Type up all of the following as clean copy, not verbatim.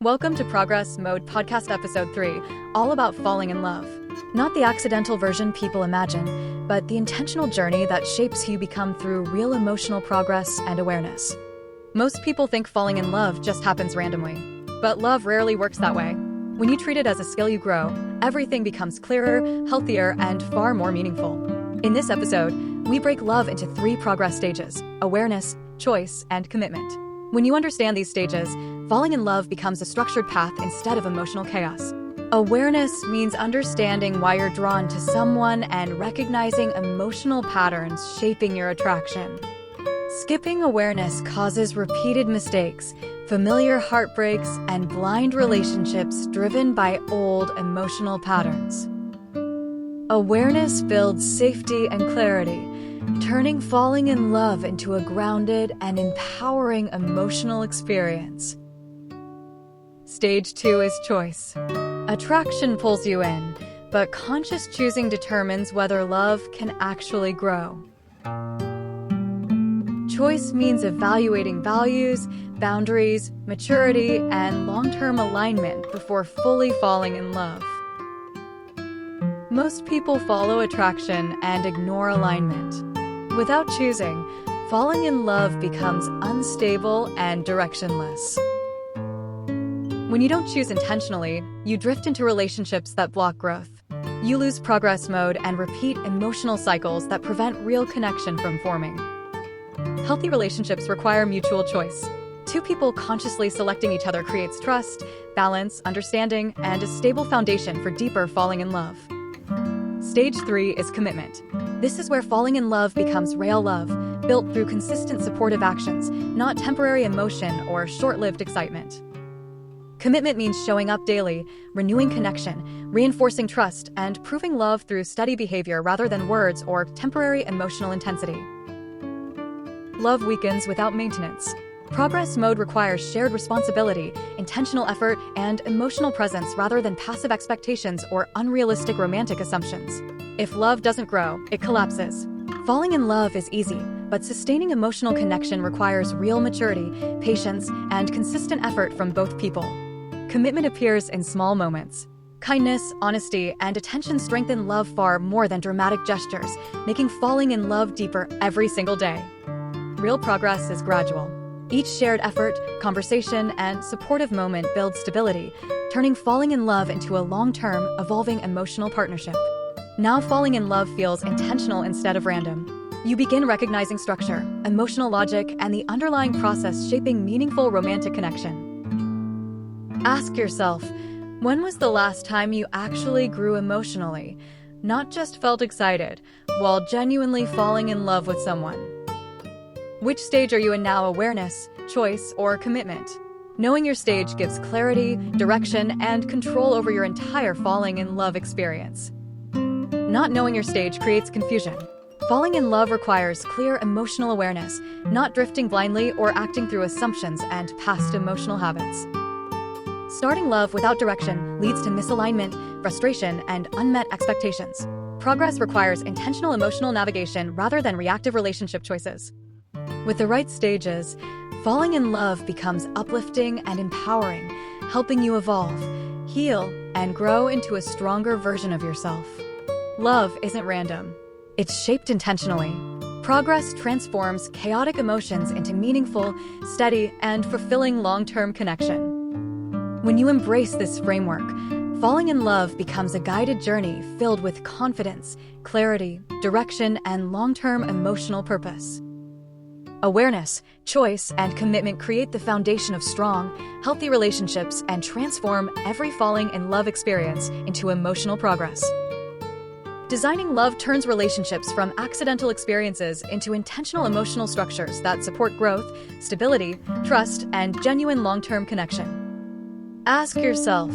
Welcome to Progress Mode Podcast Episode 3, all about falling in love. Not the accidental version people imagine, but the intentional journey that shapes who you become through real emotional progress and awareness. Most people think falling in love just happens randomly, but love rarely works that way. When you treat it as a skill you grow, everything becomes clearer, healthier, and far more meaningful. In this episode, we break love into 3 progress stages: awareness, choice, and commitment. When you understand these stages, falling in love becomes a structured path instead of emotional chaos. Awareness means understanding why you're drawn to someone and recognizing emotional patterns shaping your attraction. Skipping awareness causes repeated mistakes, familiar heartbreaks, and blind relationships driven by old emotional patterns. Awareness builds safety and clarity, turning falling in love into a grounded and empowering emotional experience. Stage 2 is choice. Attraction pulls you in, but conscious choosing determines whether love can actually grow. Choice means evaluating values, boundaries, maturity, and long-term alignment before fully falling in love. Most people follow attraction and ignore alignment. Without choosing, falling in love becomes unstable and directionless. When you don't choose intentionally, you drift into relationships that block growth. You lose progress mode and repeat emotional cycles that prevent real connection from forming. Healthy relationships require mutual choice. 2 people consciously selecting each other creates trust, balance, understanding, and a stable foundation for deeper falling in love. Stage 3 is commitment. This is where falling in love becomes real love, built through consistent supportive actions, not temporary emotion or short-lived excitement. Commitment means showing up daily, renewing connection, reinforcing trust, and proving love through steady behavior rather than words or temporary emotional intensity. Love weakens without maintenance. Progress mode requires shared responsibility, intentional effort, and emotional presence rather than passive expectations or unrealistic romantic assumptions. If love doesn't grow, it collapses. Falling in love is easy, but sustaining emotional connection requires real maturity, patience, and consistent effort from both people. Commitment appears in small moments. Kindness, honesty, and attention strengthen love far more than dramatic gestures, making falling in love deeper every single day. Real progress is gradual. Each shared effort, conversation, and supportive moment builds stability, turning falling in love into a long-term, evolving emotional partnership. Now falling in love feels intentional instead of random. You begin recognizing structure, emotional logic, and the underlying process shaping meaningful romantic connection. Ask yourself, when was the last time you actually grew emotionally, not just felt excited, while genuinely falling in love with someone? Which stage are you in now, awareness, choice, or commitment? Knowing your stage gives clarity, direction, and control over your entire falling in love experience. Not knowing your stage creates confusion. Falling in love requires clear emotional awareness, not drifting blindly or acting through assumptions and past emotional habits. Starting love without direction leads to misalignment, frustration, and unmet expectations. Progress requires intentional emotional navigation rather than reactive relationship choices. With the right stages, falling in love becomes uplifting and empowering, helping you evolve, heal, and grow into a stronger version of yourself. Love isn't random. It's shaped intentionally. Progress transforms chaotic emotions into meaningful, steady, and fulfilling long-term connection. When you embrace this framework, falling in love becomes a guided journey filled with confidence, clarity, direction, and long-term emotional purpose. Awareness, choice, and commitment create the foundation of strong, healthy relationships and transform every falling in love experience into emotional progress. Designing love turns relationships from accidental experiences into intentional emotional structures that support growth, stability, trust, and genuine long-term connection. Ask yourself,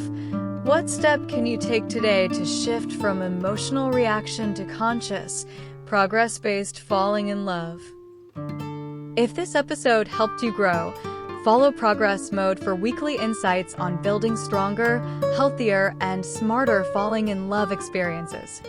what step can you take today to shift from emotional reaction to conscious, progress-based falling in love? If this episode helped you grow, follow Progress Mode for weekly insights on building stronger, healthier, and smarter falling in love experiences.